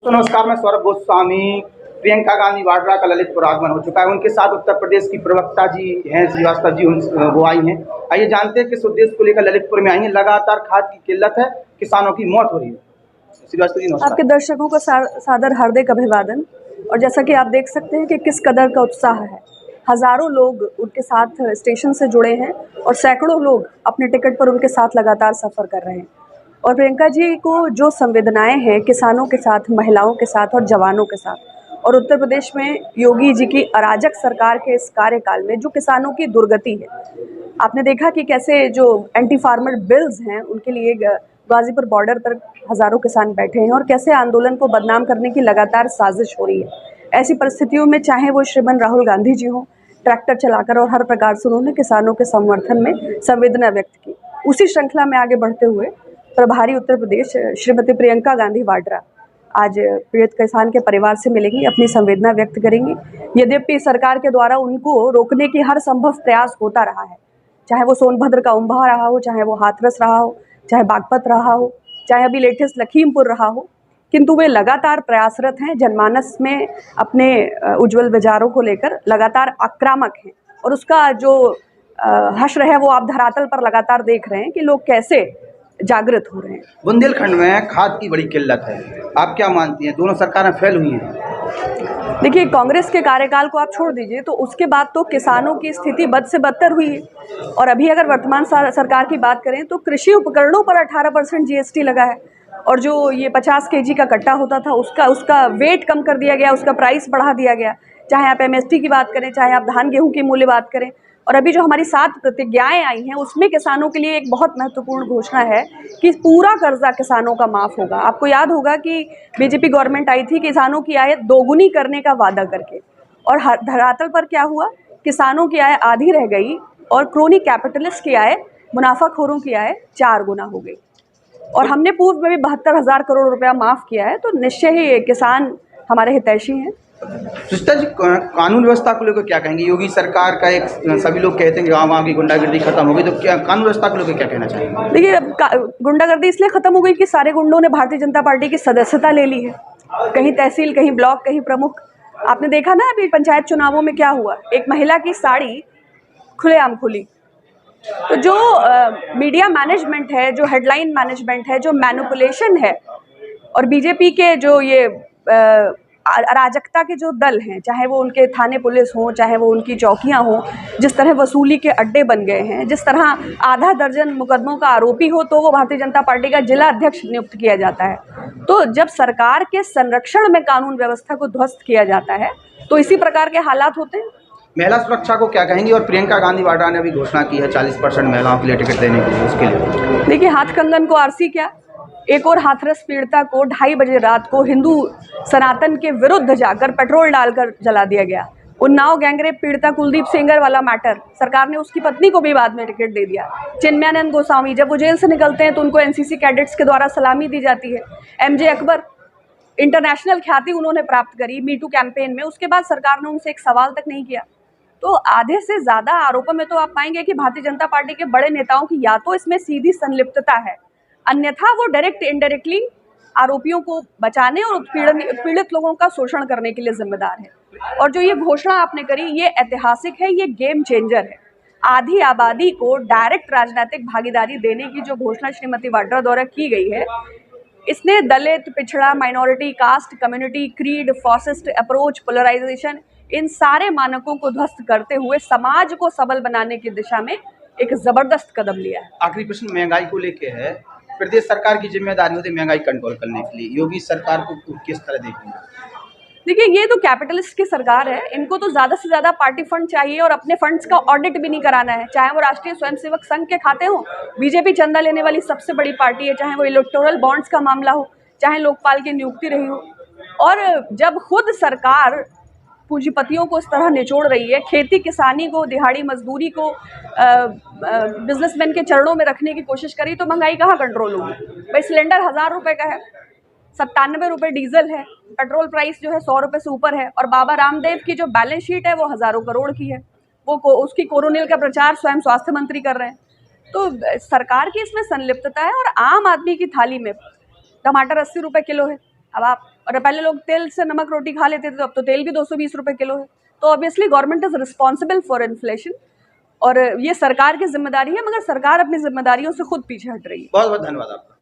तो नमस्कार, मैं सौरभ गोस्वामी। प्रियंका गांधी वाड्रा का ललितपुर आगमन हो चुका है। उनके साथ उत्तर प्रदेश की प्रवक्ता जी हैं, श्रीवास्तव जी, वो आई हैं। आइए जानते हैं किस उद्देश्य को लेकर ललितपुर में आई हैं। लगातार खाद की किल्लत है, किसानों की मौत हो रही है। श्रीवास्तव जी नमस्कार। आपके दर्शकों को सादर हार्दिक अभिवादन। और जैसा कि आप देख सकते हैं कि किस कदर का उत्साह है, हजारों लोग उनके साथ स्टेशन से जुड़े हैं और सैकड़ों लोग अपने टिकट पर उनके साथ लगातार सफ़र कर रहे हैं। और प्रियंका जी को जो संवेदनाएं हैं किसानों के साथ, महिलाओं के साथ और जवानों के साथ, और उत्तर प्रदेश में योगी जी की अराजक सरकार के इस कार्यकाल में जो किसानों की दुर्गति है, आपने देखा कि कैसे जो एंटी फार्मर बिल्स हैं उनके लिए गाजीपुर बॉर्डर पर हजारों किसान बैठे हैं और कैसे आंदोलन को बदनाम करने की लगातार साजिश हो रही है। ऐसी परिस्थितियों में चाहे वो श्रीमान राहुल गांधी जी हों, ट्रैक्टर चलाकर और हर प्रकार से उन्होंने किसानों के समर्थन में संवेदना व्यक्त की। उसी श्रृंखला में आगे बढ़ते हुए प्रभारी उत्तर प्रदेश श्रीमती प्रियंका गांधी वाड्रा आज पीड़ित किसान के परिवार से मिलेंगी, अपनी संवेदना व्यक्त करेंगी। यद्यपि सरकार के द्वारा उनको रोकने की हर संभव प्रयास होता रहा है, चाहे वो सोनभद्र का उम्भा रहा हो, चाहे वो हाथरस रहा हो, चाहे बागपत रहा हो, चाहे अभी लेटेस्ट लखीमपुर रहा हो, किंतु वे लगातार प्रयासरत हैं। जनमानस में अपने उज्जवल विचारों को लेकर लगातार आक्रामक हैं और उसका जो हश्र है वो आप धरातल पर लगातार देख रहे हैं कि लोग कैसे जागृत हो रहे हैं। बुंदेलखंड में खाद की बड़ी किल्लत है, आप क्या मानती हैं? दोनों सरकारें फेल हुई हैं। देखिए, कांग्रेस के कार्यकाल को आप छोड़ दीजिए तो उसके बाद तो किसानों की स्थिति बद से बदतर हुई है। और अभी अगर वर्तमान सरकार की बात करें तो कृषि उपकरणों पर 18% GST लगा है और जो ये 50 kg का कट्टा होता था उसका वेट कम कर दिया गया, उसका प्राइस बढ़ा दिया गया। चाहे आप MSP की बात करें, चाहे आप धान गेहूं की मूल्य बात करें, और अभी जो हमारी 7 प्रतिज्ञाएं आई हैं उसमें किसानों के लिए एक बहुत महत्वपूर्ण घोषणा है कि पूरा कर्जा किसानों का माफ़ होगा। आपको याद होगा कि बीजेपी गवर्नमेंट आई थी किसानों की आय दोगुनी करने का वादा करके, और धरातल पर क्या हुआ? किसानों की आय आधी रह गई और क्रोनी कैपिटलिस्ट की आय, मुनाफाखोरों की आय 4 गुना हो गई। और हमने पूर्व में भी 72,000 करोड़ रुपया माफ़ किया है, तो निश्चय ही किसान हमारे हितैषी हैं। सुष्टा जी, कानून व्यवस्था को लेकर क्या कहेंगे? योगी सरकार का एक सभी लोग कहते हैं कि गाँव की गुंडागर्दी खत्म हो गई, तो क्या कानून व्यवस्था को लेकर क्या कहना चाहिए? देखिए, गुंडागर्दी इसलिए खत्म हो गई कि सारे गुंडों ने भारतीय जनता पार्टी की सदस्यता ले ली है। कहीं तहसील, कहीं ब्लॉक, कहीं प्रमुख। आपने देखा ना अभी पंचायत चुनावों में क्या हुआ, एक महिला की साड़ी खुलेआम खुली। तो जो मीडिया मैनेजमेंट है, जो हेडलाइन मैनेजमेंट है, जो मैनिपुलेशन है, और बीजेपी के जो ये अराजकता के जो दल हैं, चाहे वो उनके थाने पुलिस हों, चाहे वो उनकी चौकियां हों, जिस तरह वसूली के अड्डे बन गए हैं, जिस तरह आधा दर्जन मुकदमों का आरोपी हो तो वो भारतीय जनता पार्टी का जिला अध्यक्ष नियुक्त किया जाता है। तो जब सरकार के संरक्षण में कानून व्यवस्था को ध्वस्त किया जाता है तो इसी प्रकार के हालात होते हैं। महिला सुरक्षा को क्या कहेंगी? और प्रियंका गांधी वाड्रा ने अभी घोषणा की है 40% महिलाओं के लिए टिकट देने के लिए, उसके लिए देखिए, हाथ कंगन को आरसी क्या, एक और हाथरस पीड़िता को 2:30 बजे रात को हिंदू सनातन के विरुद्ध जाकर पेट्रोल डालकर जला दिया गया। उन्नाव गैंगरेप पीड़िता कुलदीप सेंगर वाला मैटर, सरकार ने उसकी पत्नी को भी बाद में टिकट दे दिया। चिन्मयानंद गोस्वामी जब वो जेल से निकलते हैं तो उनको NCC कैडेट्स के द्वारा सलामी दी जाती है। MJ अकबर, इंटरनेशनल ख्याति उन्होंने प्राप्त करी मीटू कैंपेन में, उसके बाद सरकार ने उनसे एक सवाल तक नहीं किया। तो आधे से ज़्यादा आरोपों में तो आप पाएंगे कि भारतीय जनता पार्टी के बड़े नेताओं की या तो इसमें सीधी संलिप्तता है, अन्यथा वो डायरेक्ट इनडायरेक्टली आरोपियों को बचाने और उत्पीड़ित लोगों का शोषण करने के लिए जिम्मेदार है। और जो ये घोषणा आपने करी, ये ऐतिहासिक है, ये गेम चेंजर है। आधी आबादी को डायरेक्ट राजनीतिक भागीदारी देने की जो घोषणा श्रीमती वाड्रा द्वारा की गई है, इसने दलित, पिछड़ा, minority, caste, community, creed, fascist approach, polarisation, इन सारे मानकों को ध्वस्त करते हुए समाज को सबल बनाने की दिशा में एक जबरदस्त कदम लिया है। आखिरी प्रश्न महंगाई को लेके है। प्रदेश सरकार की जिम्मेदारी होती है महंगाई कंट्रोल करने के लिए, योगी सरकार को किस तरह देखेंगे? देखिए, ये तो कैपिटलिस्ट की सरकार है, इनको तो ज़्यादा से ज़्यादा पार्टी फंड चाहिए और अपने फंड्स का ऑडिट भी नहीं कराना है। चाहे वो राष्ट्रीय स्वयंसेवक संघ के खाते हों, बीजेपी चंदा लेने वाली सबसे बड़ी पार्टी है, चाहे वो इलेक्टोरल बॉन्ड्स का मामला हो, चाहे लोकपाल की नियुक्ति रही हो। और जब खुद सरकार पूंजीपतियों को इस तरह निचोड़ रही है, खेती किसानी को, दिहाड़ी मजदूरी को बिजनेसमैन के चरणों में रखने की कोशिश करी, तो महंगाई कहाँ कंट्रोल होगी? भाई, सिलेंडर 1000 रुपये का है, 97 रुपये डीजल है, पेट्रोल प्राइस जो है 100 रुपये से ऊपर है, और बाबा रामदेव की जो बैलेंस शीट है वो हज़ारों करोड़ की है। वो उसकी कोरोनियल का प्रचार स्वयं स्वास्थ्य मंत्री कर रहे हैं। तो सरकार की इसमें संलिप्तता है। और आम आदमी की थाली में टमाटर 80 रुपये किलो है। अब आप और पहले लोग तेल से नमक रोटी खा लेते थे, तो अब तो तेल भी 220 रुपए किलो है। तो obviously government is responsible for inflation, और ये सरकार की जिम्मेदारी है, मगर सरकार अपनी जिम्मेदारियों से खुद पीछे हट रही है। बहुत बहुत धन्यवाद आपका।